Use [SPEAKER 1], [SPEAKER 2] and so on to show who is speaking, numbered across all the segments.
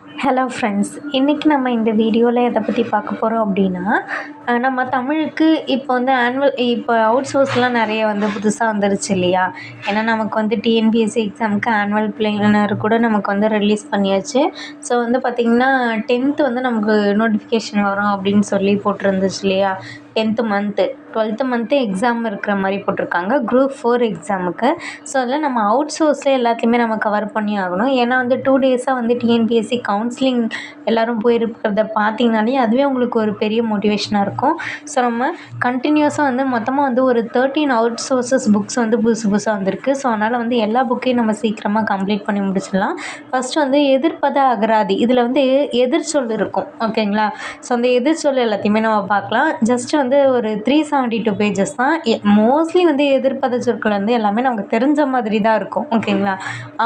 [SPEAKER 1] Hello friends, இன்றைக்கி நம்ம இந்த வீடியோவில் எதை பற்றி பார்க்க போகிறோம் அப்படின்னா, நம்ம தமிழுக்கு இப்போ வந்து இப்போ அவுட் சோர்ஸ்லாம் நிறைய வந்து புதுசாக வந்துருச்சு இல்லையா? ஏன்னா நமக்கு வந்து டிஎன்பிஎஸ்சி எக்ஸாமுக்கு ஆனுவல் பிளானர் கூட நமக்கு வந்து ரிலீஸ் பண்ணியாச்சு. ஸோ வந்து பார்த்திங்கன்னா 10th வந்து நமக்கு நோட்டிஃபிகேஷன் வரும் அப்படின்னு சொல்லி போட்டிருந்துச்சு இல்லையா? 10th month 12th month exam இருக்கிற மாதிரி போட்டிருக்காங்க குரூப் 4 எக்ஸாமுக்கு. ஸோ அதில் நம்ம அவுட் சோர்ஸில் எல்லாத்தையுமே நம்ம கவர் பண்ணி ஆகணும். ஏன்னா வந்து 2 டேஸாக வந்து டிஎன்பிஎஸ்சி கவுன்சிலிங் எல்லோரும் போயிருக்கிறத பார்த்திங்கனாலே அதுவே உங்களுக்கு ஒரு பெரிய மோட்டிவேஷனாக இருக்கும். ஸோ நம்ம கண்டினியூஸாக வந்து மொத்தமாக வந்து ஒரு 13 அவுட் சோர்ஸஸ் புக்ஸ் வந்து புதுசாக வந்திருக்கு. ஸோ அதனால் வந்து எல்லா புக்கையும் நம்ம சீக்கிரமாக கம்ப்ளீட் பண்ணி முடிச்சிடலாம். ஃபஸ்ட்டு வந்து எதிர்ப்பத அகராதி, இதில் வந்து எதிர்ச்சொல் இருக்கும், ஓகேங்களா? ஸோ அந்த எதிர்ச்சொல் எல்லாத்தையுமே நம்ம பார்க்கலாம். ஜஸ்ட் வந்து ஒரு 372 பேஜஸ் தான். மோஸ்ட்லி வந்து எதிர்ப்பத சொற்கள் வந்து எல்லாமே நமக்கு தெரிஞ்ச மாதிரி தான் இருக்கும், ஓகேங்களா?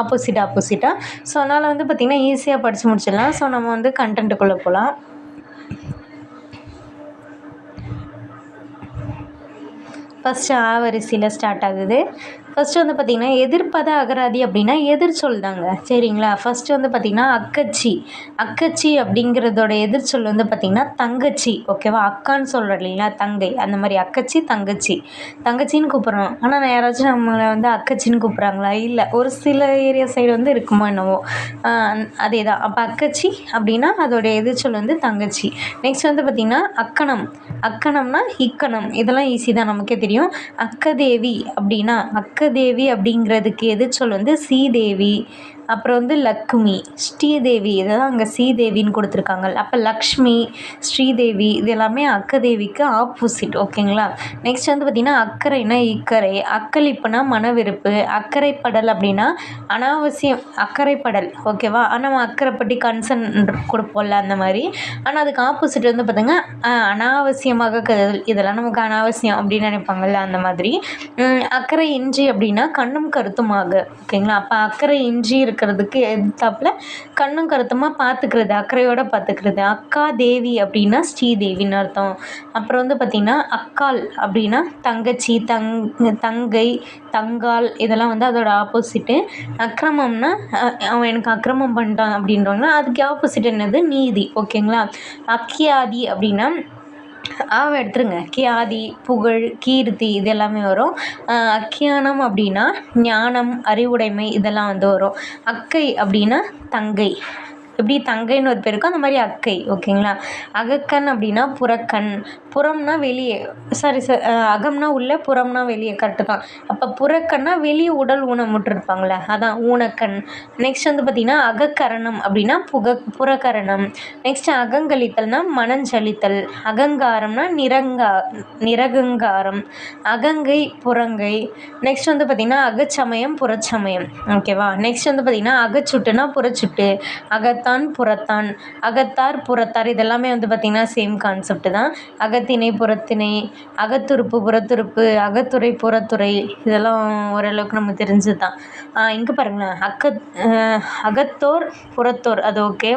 [SPEAKER 1] ஆப்போசிட்டாக. ஸோ அதனால் வந்து பார்த்திங்கன்னா ஈஸியாக படித்து முடிச்சிடலாம். ஸோ நம்ம வந்து கண்டென்ட்டுக்குள்ளே போகலாம். ஃபஸ்ட்டு வரிசையில் ஸ்டார்ட் ஆகுது. ஃபஸ்ட்டு வந்து பார்த்திங்கன்னா எதிர்ப்பத அகராதி அப்படின்னா எதிர்ச்சொல் தாங்க, சரிங்களா? ஃபஸ்ட்டு வந்து பார்த்திங்கன்னா அக்கச்சி அப்படிங்கிறதோட எதிர்ச்சொல் வந்து பார்த்திங்கன்னா தங்கச்சி, ஓகேவா? அக்கான்னு சொல்கிறோம் இல்லைங்களா, தங்கை, அந்த மாதிரி அக்கச்சி தங்கச்சின்னு கூப்பிட்றோம். ஆனால் யாராச்சும் நம்மளை வந்து அக்கச்சின்னு கூப்பிட்றாங்களா? இல்லை, ஒரு சில ஏரியா சைடு வந்து இருக்குமோ என்னவோ, அதே தான். அப்போ அக்கச்சி அப்படின்னா அதோட எதிர்ச்சொல் வந்து தங்கச்சி. நெக்ஸ்ட் வந்து பார்த்திங்கன்னா அக்கணம்னா இக்கணம், இதெல்லாம் ஈஸி தான், நமக்கே தெரியும். அக்கதேவி அப்படிங்கிறதுக்கு எதிர்ச்சொல் வந்து சீதேவி. அப்புறம் வந்து லக்ஷ்மி, ஸ்ரீதேவி, இதை தான் அங்கே சீதேவின்னு கொடுத்துருக்காங்க. அப்போ லக்ஷ்மி, ஸ்ரீதேவி இது எல்லாமே அக்கதேவிக்கு ஆப்போசிட், ஓகேங்களா? நெக்ஸ்ட் வந்து பார்த்திங்கன்னா அக்கறைனா இக்கரை, அக்களிப்புனா மனவிருப்பு, அக்கறைப்படல் அப்படின்னா அனாவசியம், அக்கறைப்படல், ஓகேவா? ஆனால் நம்ம அக்கறைப்பட்டி கன்சர்ன் கொடுப்போம்ல, அந்த மாதிரி. ஆனால் அதுக்கு ஆப்போசிட் வந்து பார்த்திங்கன்னா அனாவசியமாக கருதல், இதெல்லாம் நமக்கு அனாவசியம் அப்படின்னு நினைப்பாங்கள்ல, அந்த மாதிரி. அக்கறை இன்றி அப்படின்னா கண்ணும் கருத்துமாக, ஓகேங்களா? அப்போ அக்கறை இன்றி இருக்கிறதுக்கு எதிர்த்தாப்புல கண்ணும் கருத்துமாக பார்த்துக்கிறது, அக்கறையோடு பார்த்துக்கிறது. அக்கா தேவி அப்படின்னா ஸ்ரீதேவின்னு அர்த்தம். அப்புறம் வந்து பார்த்திங்கன்னா அக்கால் அப்படின்னா தங்கச்சி, தங்கை, தங்கால், இதெல்லாம் வந்து அதோட ஆப்போசிட்டு. அக்கிரமம்னா அவன் எனக்கு அக்கிரமம் பண்ணிட்டான் அப்படின்றவங்க, அதுக்கு ஆப்போசிட் என்னது? நீதி, ஓகேங்களா? அக்கியாதி அப்படின்னா எடுத்துருங்க, கியாதி, புகழ், கீர்த்தி, இது எல்லாமே வரும். அக்கியானம் அப்படின்னா ஞானம், அறிவுடைமை, இதெல்லாம் வந்து வரும். அக்கை அப்படின்னா தங்கை, எப்படி தங்கைன்னு ஒரு பேர் இருக்கோ அந்த மாதிரி அக்கை, ஓகேங்களா? அகக்கண் அப்படின்னா புறக்கண், புறம்னா வெளியே, அகம்னா உள்ளே, புறம்னா வெளியே, கரெக்டு தான். அப்போ புறக்கண்ணா வெளியே உடல் ஊனமுற்றிருப்பாங்களே, அதான் ஊனக்கண். நெக்ஸ்ட் வந்து பார்த்திங்கன்னா அகக்கரணம் அப்படின்னா புறக்கரணம். நெக்ஸ்ட் அகங்கழித்தல்னா மனஞ்சலித்தல், அகங்காரம்னா நிரகங்காரம், அகங்கை, புறங்கை. நெக்ஸ்ட் வந்து பார்த்திங்கன்னா அகச்சமயம், புறச்சமயம், ஓகேவா? நெக்ஸ்ட் வந்து பார்த்திங்கன்னா அகச்சுட்டுனா புறச்சுட்டு, அகத்தான், புறத்தான், அகத்தார், புறத்தார், இதெல்லாமே வந்து பார்த்திங்கன்னா சேம் கான்செப்ட் தான். அகத்திணை, புறத்திணை, அகத்துறுப்பு, புறத்துறுப்பு, அகத்துறை, புறத்துறை, இதெல்லாம் ஓரளவுக்கு நம்ம தெரிஞ்சது தான். இங்கே பாருங்களேன், அகத்தோர், புறத்தோர், அது ஓகே.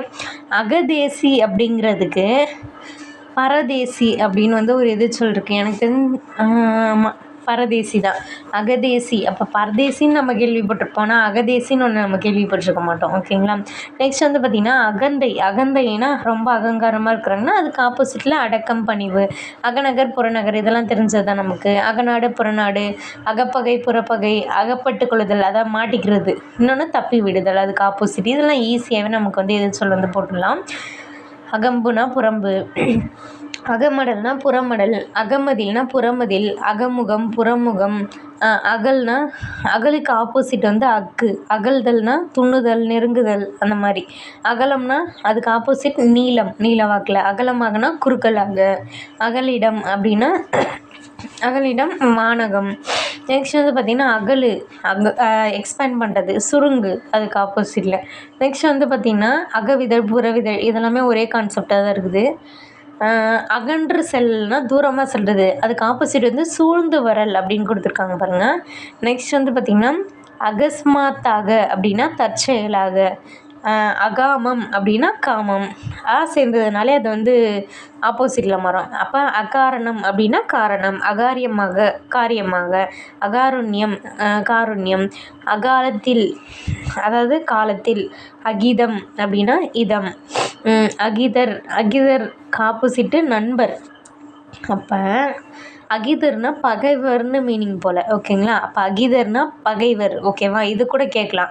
[SPEAKER 1] அகதேசி அப்படிங்கிறதுக்கு பரதேசி அப்படின்னு வந்து ஒரு எதிர்ச்சொல் இருக்குது, எனக்கு தெரிஞ்சு. ஆமாம், பரதேசி தான். அகதேசி, அப்போ பரதேசின்னு நம்ம கேள்விப்பட்டிருப்போம், ஆனால் அகதேசின்னு ஒன்று நம்ம கேள்விப்பட்டிருக்க மாட்டோம், ஓகேங்களா? நெக்ஸ்ட் வந்து பார்த்திங்கன்னா அகந்தைனா ரொம்ப அகங்காரமாக இருக்கிறாங்கன்னா அதுக்கு ஆப்போசிட்டில் அடக்கம், பணிவு. அகநகர், புறநகர், இதெல்லாம் தெரிஞ்சது தான் நமக்கு. அகநாடு, புறநாடு, அகப்பகை, புறப்பகை, அகப்பட்டு கொள்ளுதல், அதாவது மாட்டிக்கிறது. இன்னொன்று தப்பி விடுதல், அதுக்கு ஆப்போசிட். இதெல்லாம் ஈஸியாகவே நமக்கு வந்து எதிர்ச்சொல் வந்து போட்டுடலாம். அகம்புனா புறம்பு, அகமடல்னா புறமடல், அகமதில்னா புறமதில், அகமுகம், புறமுகம். அகல்னா அகலுக்கு ஆப்போசிட் வந்து அக்கு, அகல்தல்னா துண்ணுதல், நெருங்குதல், அந்த மாதிரி. அகலம்னா அதுக்கு ஆப்போசிட் நீளம், நீளவாக்கில். அகலமாகனா குறுக்கலாக. அகலிடம் அப்படின்னா அகலிடம், மாநகம். நெக்ஸ்ட் வந்து பார்த்திங்கன்னா எக்ஸ்பேண்ட் பண்ணுறது, சுருங்கு, அதுக்கு ஆப்போசிட்டில். நெக்ஸ்ட் வந்து பார்த்திங்கன்னா அகவிதழ், புறவிதழ், இதெல்லாமே ஒரே கான்செப்டாக தான் இருக்குது. அகன்று செல்னா தூரமாக செல்வது, அதுக்கு ஆப்போசிட் வந்து சூழ்ந்து வரல் அப்படின்னு கொடுத்துருக்காங்க பாருங்கள். நெக்ஸ்ட் வந்து பார்த்திங்கன்னா அகஸ்மாத்தாக அப்படின்னா தற்செயலாக. அகாமம் அப்படின்னா காமம். சேர்ந்ததுனாலே அது வந்து ஆப்போசிட்டில் மாறும். அப்போ அகாரணம் அப்படின்னா காரணம், அகாரியமாக காரியமாக, அகாருண்யம் காருண்யம், அகாலத்தில் அதாவது காலத்தில், அகிதம் அப்படின்னா இதம், அகிதர் அகிதர் ஆப்போசிட்டு நண்பர். அப்போ அகிதர்னா பகைவர்னு மீனிங் போல், ஓகேங்களா. அப்போ அகிதர்னா பகைவர், ஓகேவா. இது கூட கேட்கலாம்,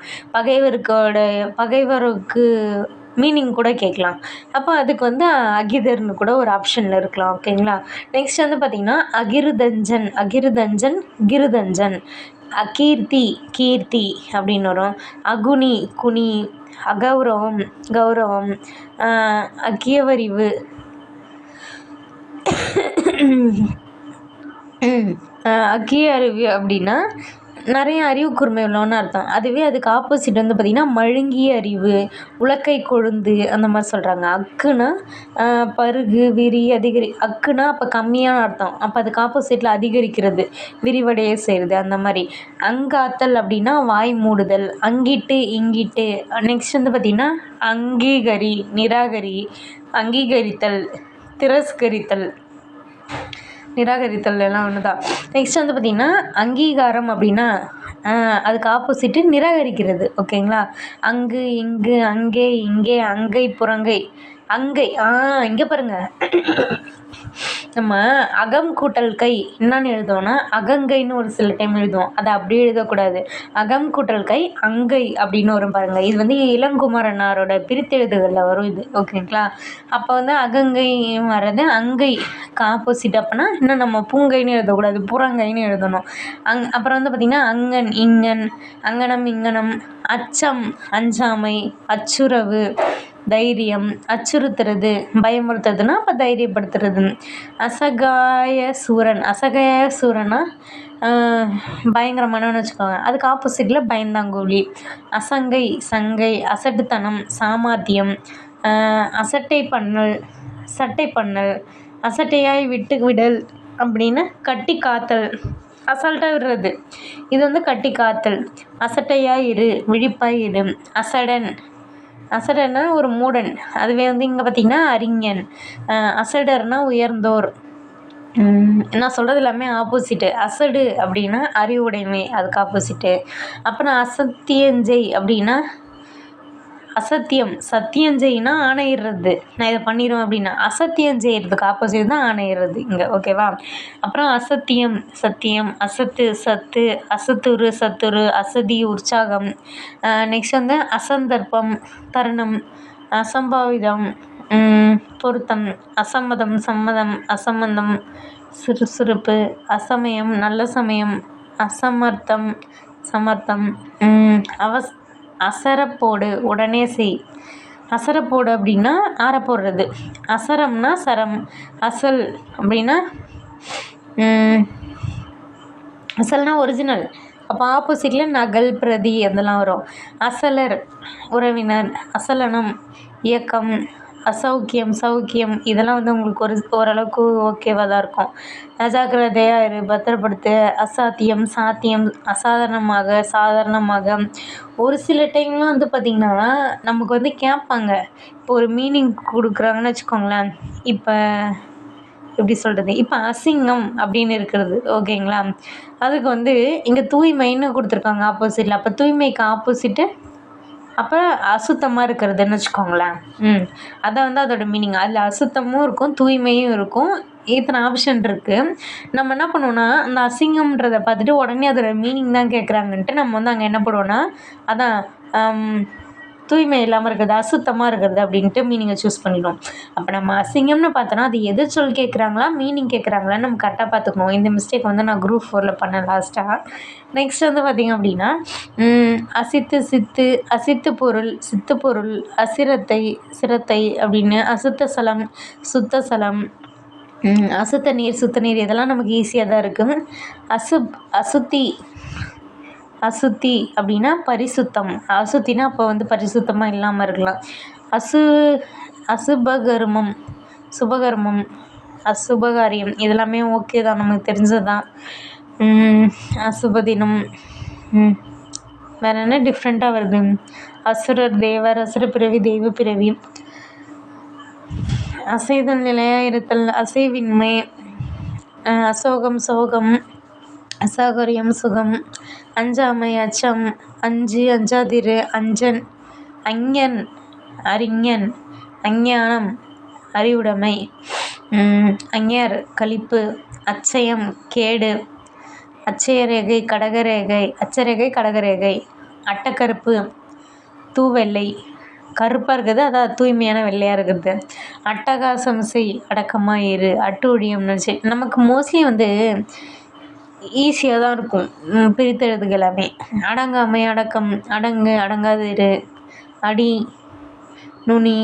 [SPEAKER 1] பகைவருக்கு மீனிங் கூட கேட்கலாம். அப்போ அதுக்கு வந்து அகிதர்னு கூட ஒரு ஆப்ஷனில் இருக்கலாம், ஓகேங்களா. நெக்ஸ்ட் வந்து பார்த்திங்கன்னா அகிருதஞ்சன் அகிருதஞ்சன் கிருதஞ்சன், அகீர்த்தி கீர்த்தி அப்படின்னு வரும். அகுனி குனி, அகௌரவம் கௌரவம், அக்கியவரிவு அக்கிய அறிவு அப்படின்னா நிறைய அறிவு கூர்மை உள்ளவன்னு அர்த்தம். அதுவே அதுக்கு ஆப்போசிட் வந்து பார்த்திங்கன்னா மழுங்கிய அறிவு, உலக்கை கொழுந்து அந்த மாதிரி சொல்கிறாங்க. அக்குனா பருகு விரி அக்குனா அப்போ கம்மியான அர்த்தம். அப்போ அதுக்கு ஆப்போசிட்டில் அதிகரிக்கிறது, விரிவடைய செய்கிறது அந்த மாதிரி. அங்காத்தல் அப்படின்னா வாய் மூடுதல், அங்கிட்டு இங்கிட்டு. நெக்ஸ்ட் வந்து பார்த்திங்கன்னா அங்கீகரி நிராகரி, அங்கீகரித்தல் திரஸ்கரித்தல், நிராகரித்தல் எல்லாம் ஒன்று தான். நெக்ஸ்ட் வந்து பார்த்திங்கன்னா அங்கீகாரம் அப்படின்னா அதுக்கு ஆப்போசிட்டு நிராகரிக்கிறது, ஓகேங்களா. அங்கு இங்கு அங்கே இங்கே, அங்கை புறங்கை, அங்கை இங்கே பாருங்கள், நம்ம அகம் கூட்டல் கை என்னன்னு எழுதுவோம்னா அகங்கைன்னு ஒரு சில டைம் எழுதுவோம். அதை அப்படியே எழுதக்கூடாது. அகம் கூட்டல் கை அங்கை அப்படின்னு வரும் பாருங்கள். இது வந்து இளங்குமரனாரோட பிரித்தெழுதுகளில் வரும் இது, ஓகேங்களா. அப்போ வந்து அகங்கை வர்றது அங்கை ஆப்போசிட். அப்போனா இன்னும் நம்ம பூங்கைன்னு எழுதக்கூடாது, புறங்கைன்னு எழுதணும். அப்புறம் வந்து பார்த்திங்கன்னா அங்கன் இங்கன், அங்கனம் இங்கனம், அச்சம் அஞ்சாமை, அச்சுறவு தைரியம், அச்சுறுத்துறது பயமுறுத்துறதுன்னா அப்போ தைரியப்படுத்துறது. அசகாய சூரன் அசகாய சூரனா பயங்கரமானவன்னு வச்சுக்கோங்க. அதுக்கு ஆப்போசிட்டில் பயந்தாங்கோலி. அசங்கை சங்கை, அசட்டுத்தனம் சாமர்த்தியம், அசட்டை பண்ணல் சட்டை பண்ணல், அசட்டையாய் விட்டு விடல் அப்படின்னு கட்டி காத்தல், அசால்ட்டாக விடுறது. இது வந்து கட்டி காத்தல். அசட்டையாய் இரு விழிப்பாய் இரு. அசடன் அசடன்னா ஒரு மூடன். அதுவே வந்து இங்கே பார்த்திங்கன்னா அறிஞன். அசடர்னா உயர்ந்தோர். நான் சொல்கிறது எல்லாமே ஆப்போசிட்டு. அசடு அப்படின்னா அறிவுடைமை, அதுக்கு ஆப்போசிட்டு. அப்புறம் அசத்தியஞ்செய் அப்படின்னா அசத்தியம், சத்தியஞ்செய்னா ஆணையிடுறது, நான் இதை பண்ணிடுவேன் அப்படின்னா. அசத்தியம் செய்கிறதுக்கு ஆப்போசிட் தான் ஆணையிடுறது இங்கே, ஓகேவா. அப்புறம் அசத்தியம் சத்தியம், அசத்து சத்து, அசத்துரு சத்துரு, அசதி உற்சாகம். நெக்ஸ்ட் வந்து அசந்தர்ப்பம் தருணம், அசம்பாவிதம் பொருத்தம், அசம்மதம் சம்மதம், அசம்பந்தம் சுறுசுறுப்பு, அசமயம் நல்ல சமயம், அசமர்த்தம் சமர்த்தம், அசரப்போடு உடனே செய். அசரப்போடு அப்படின்னா ஆறப்போடுறது. அசரம்னா சரம், அசல் அப்படின்னா அசல்னா ஒரிஜினல். அப்போ ஆப்போசிட்டில் நகல் பிரதி அதெல்லாம் வரும். அசலர் உறவினர், அசலனம் இயக்கம், அசௌக்கியம் சௌக்கியம். இதெல்லாம் வந்து உங்களுக்கு ஓரளவுக்கு ஓகேவாக தான் இருக்கும். அஜாக்கிரதையாக இரு பத்திரப்படுத்து. அசாத்தியம் சாத்தியம், அசாதாரணமாக சாதாரணமாக. ஒரு சில டைம்லாம் வந்து பார்த்திங்கன்னா நமக்கு வந்து கேட்பாங்க, இப்போ ஒரு மீனிங் கொடுக்குறாங்கன்னு வச்சுக்கோங்களேன். இப்போ எப்படி சொல்கிறது, இப்போ அசிங்கம் அப்படின்னு இருக்கிறது, ஓகேங்களா. அதுக்கு வந்து இங்கே தூய்மைன்னு கொடுத்துருக்காங்க ஆப்போசிட்டில். அப்போ தூய்மைக்கு ஆப்போசிட்டு அப்போ அசுத்தமாக இருக்கிறதுன்னு வச்சுக்கோங்களேன். அதான் வந்து அதோடய மீனிங். அதில் அசுத்தமும் இருக்கும் தூய்மையும் இருக்கும். இத்தனை ஆப்ஷன் இருக்குது. நம்ம என்ன பண்ணுவோன்னா அந்த அசிங்கம்ன்றதை பார்த்துட்டு உடனே அதோடய மீனிங் தான் கேட்குறாங்கன்ட்டு நம்ம வந்து அங்கே என்ன பண்ணுவோன்னா அதான் தூய்மை இல்லாமல் இருக்கிறது அசுத்தமாக இருக்கிறது அப்படின்ட்டு மீனிங்கை சூஸ் பண்ணிடுவோம். அப்போ நம்ம அசிங்கம்னு பார்த்தோன்னா அது எது சொல் கேட்குறாங்களா மீனிங் கேட்குறாங்களான்னு நம்ம கரெக்டாக பார்த்துக்கணும். இந்த மிஸ்டேக் வந்து நான் குரூப் 4ல் பண்ணேன் லாஸ்ட்டாக. நெக்ஸ்ட் வந்து பார்த்திங்க அப்படின்னா அசித்து சித்து, அசித்து பொருள் சித்து பொருள், அசிரத்தை சிரத்தை அப்படின்னு, அசுத்த சலம் சுத்த சலம், அசுத்த நீர் சுத்த நீர். இதெல்லாம் நமக்கு ஈஸியாக தான் இருக்குது. அசுத்தி அப்படின்னா பரிசுத்தம். அசுத்தினா அப்போ வந்து பரிசுத்தமாக இல்லாமல் இருக்கலாம். அசுபகர்மம் சுபகர்மம், அசுபகாரியம். இதெல்லாமே ஓகே தான், நமக்கு தெரிஞ்சது தான். அசுபதினம் வேறு என்ன டிஃப்ரெண்ட்டாக வருது? அசுரர், தேவர், அசுர பிறவி, தெய்வ பிறவி, அசைதல், நிலையாக இருத்தல், அசைவின்மை, அசோகம், சோகம், அசௌகரியம், சுகம், அஞ்சாமை, அச்சம், அஞ்சு, அஞ்சாதிரு, அஞ்சன், அஞ்ஞன், அறிஞன், அஞ்ஞானம், அறிவுடைமை, அஞ்ஞர், களிப்பு, அச்சயம், கேடு, அச்சயரேகை, கடகரேகை, அச்சரேகை, கடகரேகை, அட்டக்கருப்பு, தூவெள்ளை, கருப்பாக இருக்குது, அதான் தூய்மையான வெள்ளையாக இருக்குது. அட்டகாசம் செய், அடக்கமாக இரு, அட்டு ஒழியம்னு வச்சு நமக்கு மோஸ்ட்லி வந்து ஈஸியாக தான் இருக்கும் பிரித்தெழுதுக எல்லாமே. அடங்காமை, அடக்கம், அடங்கு, அடங்காது இரு, அடி, நுனி,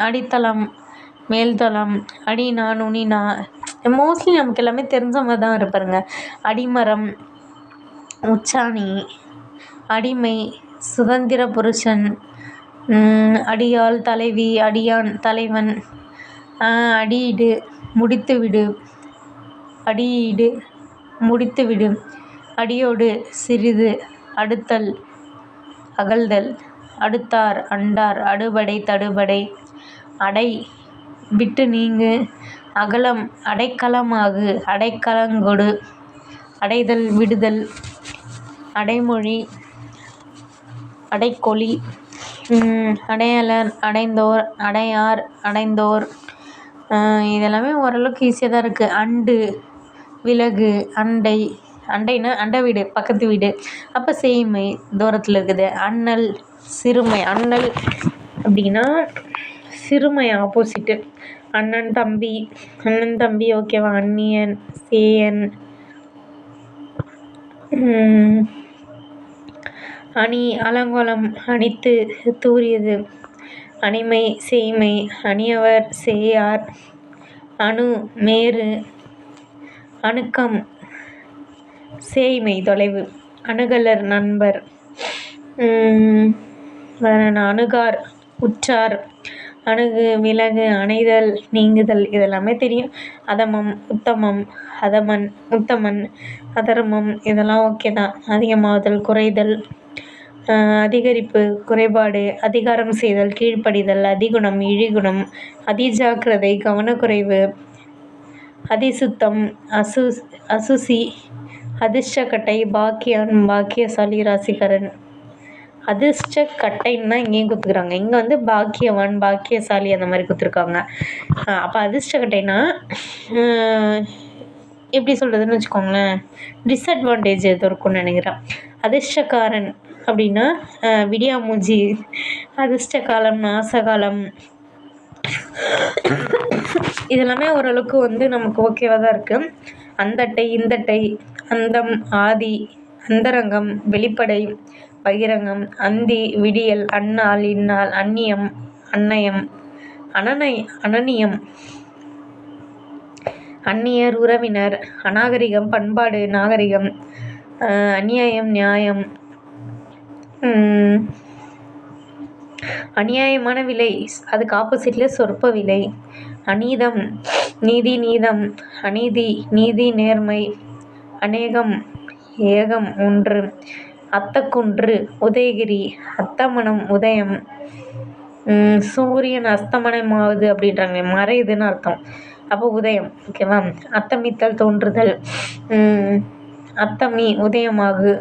[SPEAKER 1] அடித்தளம், மேல்தளம், அடினா, நுனினா, மோஸ்ட்லி நமக்கு எல்லாமே தெரிஞ்ச மாதிரி தான் இருப்பாருங்க. அடிமரம், உச்சாணி, அடிமை, சுதந்திர புருஷன், அடியாள், தலைவி, அடியான், தலைவன், அடியீடு, முடித்துவிடு, அடியீடு, முடித்துவிடு, அடியோடு, சிறிது, அடுத்தல், அகழ்தல், அடுத்தார், அண்டார், அடுபடை, தடுபடை, அடை, விட்டு நீங்கு, அகலம், அடைக்கலமாகு, அடைக்கலங்கொடு, அடைதல், விடுதல், அடைமொழி, அடைக்கொளி, அடையாளர், அடைந்தோர், அடையார், அடைந்தோர், இதெல்லாமே ஓரளவுக்கு ஈஸியாக தான் இருக்குது. அண்டு, விலகு, அண்டை, அண்டைனா அண்டை வீடு, பக்கத்து வீடு, அப்போ சேய்மை, தூரத்தில் இருக்குது. அண்ணல், சிறுமை, அண்ணல் அப்படின்னா சிறுமை ஆப்போசிட்டு. அண்ணன், தம்பி, அண்ணன் தம்பி ஓகேவா. அந்நியன், சேயன், அணி, அலங்கோலம், அணித்து, தூரியது, அணிமை, சேய்மை, அணியவர், சேயார், அணு, மேரு, அணுக்கம், சேய்மை, தொலைவு, அணுகலர், நண்பர், அணுகார், உற்றார், அணுகு, விலகு, அணைதல், நீங்குதல், இதெல்லாமே தெரியும். அதமம், உத்தமம், அதமன், உத்தமன், அதர்மம், இதெல்லாம் ஓகே தான். அதிகமாகுதல், குறைதல், அதிகரிப்பு, குறைபாடு, அதிகாரம் செய்தல், கீழ்ப்படிதல், அதிகுணம், இழிகுணம், அதிஜாக்கிரதை, கவனக்குறைவு, அதிசுத்தம், அசுசி, அதிர்ஷ்டக்கட்டை, பாக்கியான், பாக்கியசாலி, ராசிக்காரன். அதிர்ஷ்டக்கட்டைன்னு தான் இங்கேயும் கொடுத்துக்குறாங்க. இங்கே வந்து பாக்கியவான், பாக்கியசாலி அந்த மாதிரி கொடுத்துருக்காங்க. அப்போ அதிர்ஷ்டக்கட்டைனா எப்படி சொல்கிறதுன்னு வச்சுக்கோங்களேன், டிஸ்அட்வான்டேஜ் எதுவும் இருக்கும்னு நினைக்கிறேன். அதிர்ஷ்டக்காரன் அப்படின்னா விடியாமூஞ்சி, அதிர்ஷ்ட காலம், நாசகாலம், இதெல்லாமே ஓரளவுக்கு வந்து நமக்கு ஓகேவாக தான் இருக்குது. அந்தட்டை, இந்தட்டை, அந்தம், ஆதி, அந்தரங்கம், வெளிப்படை, பகிரங்கம், அந்தி, விடியல், அந்நாள், இந்நாள், அந்நியம், அன்னயம், அனநியம், அந்நியர், உறவினர், அநாகரிகம், பண்பாடு, நாகரிகம், அநியாயம், நியாயம், அநியாயமான விலை, அதுக்கு ஆப்போசிட்டில் சொற்ப விலை, அநீதம், நீதி, நீதம், அநீதி, நீதி, நேர்மை, அநேகம், ஏகம், ஒன்று, அத்தக்குன்று, உதயகிரி, அத்தமனம், உதயம், சூரியன் அஸ்தமனமாகுது அப்படின்றாங்க, மறையுதுன்னு அர்த்தம். அப்போ உதயம் ஓகேவா. அத்தமித்தல், தோன்றுதல், அத்தமி, உதயமாகு,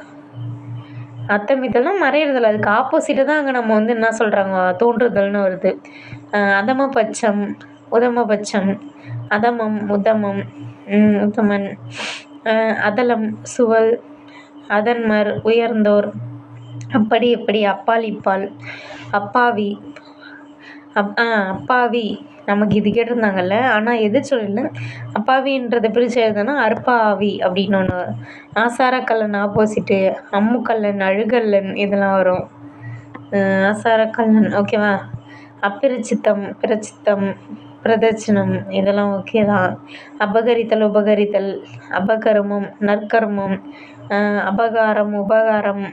[SPEAKER 1] அத்தமித்தல்னா மறையிறதில்ல, அதுக்கு ஆப்போசிட்டு தான் அங்கே நம்ம வந்து என்ன சொல்கிறாங்க, தோன்றுதல்னு வருது. அதமபட்சம், உதமபட்சம், அதமம், உத்தமம், உத்தமன், அதலம், சுவல், அதன்மர், உயர்ந்தோர், அப்படி எப்படி, அப்பால், இப்பால், அப்பாவி, அப்பாவி, நமக்கு இது கேட்டிருந்தாங்கல்ல, ஆனால் எது சொல்லல. அப்பாவின்றதை பிரித்து எழுதுனா அற்பாவி அப்படின்னு ஒன்று. ஆசாரக்கல்லன் ஆப்போசிட்டு, அம்முக்கல்லன், அழுகல்லன், இதெல்லாம் வரும். ஆசாரக்கல்லன் ஓகேவா. அப்பிரச்சித்தம், பிரச்சித்தம், பிரதட்சணம், இதெல்லாம் ஓகே தான். அபகரித்தல், உபகரித்தல், அபகர்மம், நற்கர்மம், அபகாரம், உபகாரம்,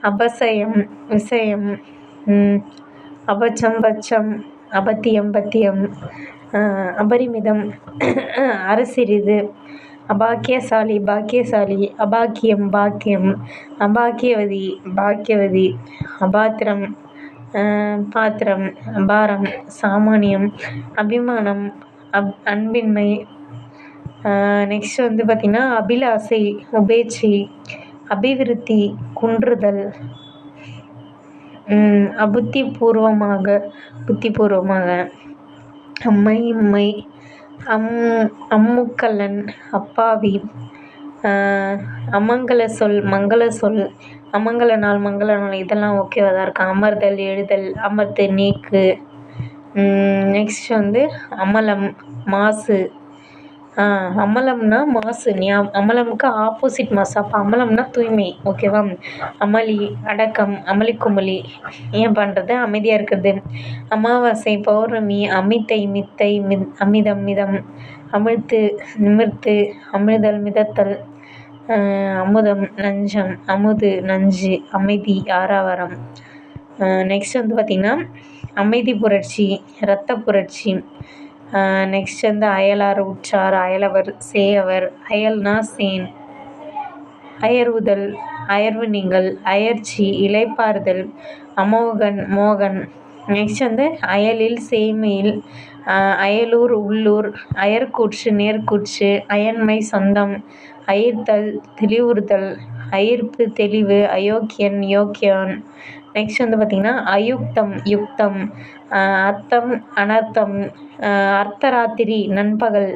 [SPEAKER 1] அபசயம், விஷயம், அபச்சம், பச்சம், அபத்தியம், பத்தியம், அபரிமிதம், அரசிறிது, அபாக்கியசாலி பாக்கியசாலி, அபாக்கியம் பாக்கியம், அபாக்கியவதி பாக்கியவதி, அபாத்திரம் பாத்திரம், அபாரம் சாமானியம், அபிமானம் அன்பின்மை. நெக்ஸ்ட் வந்து பார்த்திங்கன்னா அபிலாசை உபேட்சை, அபிவிருத்தி குன்றுதல், புத்திபூர்வமாக, அம்மை இம்மை, அம்முக்கல்லன் அப்பாவி, அமங்கல சொல் மங்கள சொல், அமங்கல நாள் மங்கள நாள் இதெல்லாம் ஓகேவா தான் இருக்கும். அமர்தல் எழுதல், அமர்த்து நீக்கு. நெக்ஸ்ட் வந்து அமலம் மாசு. அமலம்னா மாசு, அமலமுக்கு ஆப்போசிட் மாசு. அப்போ அமலம்னா தூய்மை, ஓகேவா. அமளி அடக்கம், அமளி குமளி ஏன் பண்ணுறது, அமைதியாக இருக்கிறது. அமாவாசை பௌர்ணமி, அமித்தை மித்தை, அமிதம் மிதம், அமிழ்த்து நிமிர்த்து, அமிழ்தல் மிதத்தல், அமுதம் நஞ்சம், அமுது நஞ்சு, அமைதி ஆரவாரம். நெக்ஸ்ட் வந்து பார்த்திங்கன்னா அமைதி புரட்சி, இரத்த புரட்சி. நெக்ஸ்ட் வந்து அயலார் உற்றார், அயலவர் சேயவர், அயல்னா சேன், அயர்வுதல் அயர்வு நீங்கல், அயர்ச்சி இளைப்பாறுதல், அமோகன் மோகன். நெக்ஸ்ட் வந்து அயலில் சேமையில், அயலூர் உள்ளூர், அயர்கூற்று நேர்கூற்று, அயன்மை சொந்தம், அயிர்த்தல் தெளிவுறுதல், அயிர்ப்பு தெளிவு, அயோக்கியன் யோக்கியான். நெக்ஸ்ட் வந்து பார்த்திங்கன்னா அயுக்தம் யுக்தம், அர்த்தம் அனர்த்தம், அர்த்தராத்திரி நண்பகல்,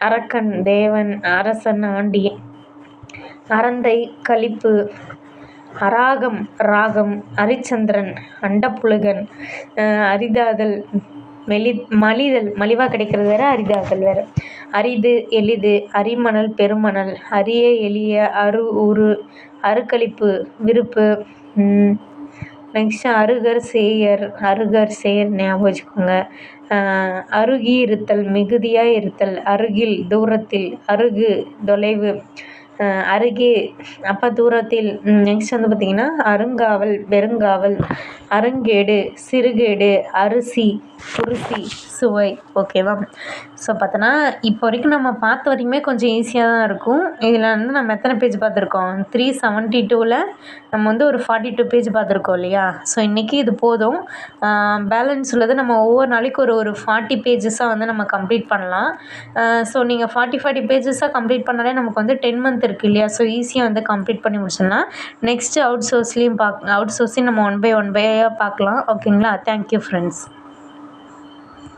[SPEAKER 1] அரக்கன் தேவன், அரசன் ஆண்டி, அரந்தை களிப்பு, அராகம் ராகம், அரிச்சந்திரன் அண்டப்புழுகன், அரிதாதல் மலிதல் மலிவாக கிடைக்கிறது வேறு, அரிதாதல் வேறு. அரிது எளிது, அரிமணல் பெருமணல், அரிய எளிய, உரு, அருக்களிப்பு விருப்பு. நெக்ஸ்ட் அருகர் சேயர் ஞாபகம் வச்சுக்கோங்க. அருகி இருத்தல் மிகுதியாக இருத்தல், அருகில் தூரத்தில், அருகு தொலைவு, அருகே அப்போ தூரத்தில். நெக்ஸ்ட் வந்து பார்த்திங்கன்னா அருங்காவல் பெருங்காவல், அருங்கேடு சிறுகேடு, அரிசி குருசி சுவை, ஓகேவா. ஸோ பார்த்தோன்னா இப்போ வரைக்கும் நம்ம பார்த்த வரைக்குமே கொஞ்சம் ஈஸியாக தான் இருக்கும். இதில் வந்து நம்ம எத்தனை பேஜ் பார்த்துருக்கோம், 372ல் நம்ம வந்து ஒரு 42 பேஜ் பார்த்துருக்கோம் இல்லையா. ஸோ இன்றைக்கி இது போதும். பேலன்ஸ் உள்ளது நம்ம ஒவ்வொரு நாளைக்கு ஒரு 40 பேஜஸாக வந்து நம்ம கம்ப்ளீட் பண்ணலாம். ஸோ நீங்கள் 40 பேஜஸாக கம்ப்ளீட் பண்ணாலே நமக்கு வந்து 10 மந்த் இருக்குது இல்லையா. ஸோ ஈஸியாக வந்து கம்ப்ளீட் பண்ணி முடிச்சிடலாம். நெக்ஸ்ட்டு அவுட் சோர்ஸ்லேயும் நம்ம ஒன் பை ஒன் பார்க்கலாம், ஓகேங்களா. Thank you friends.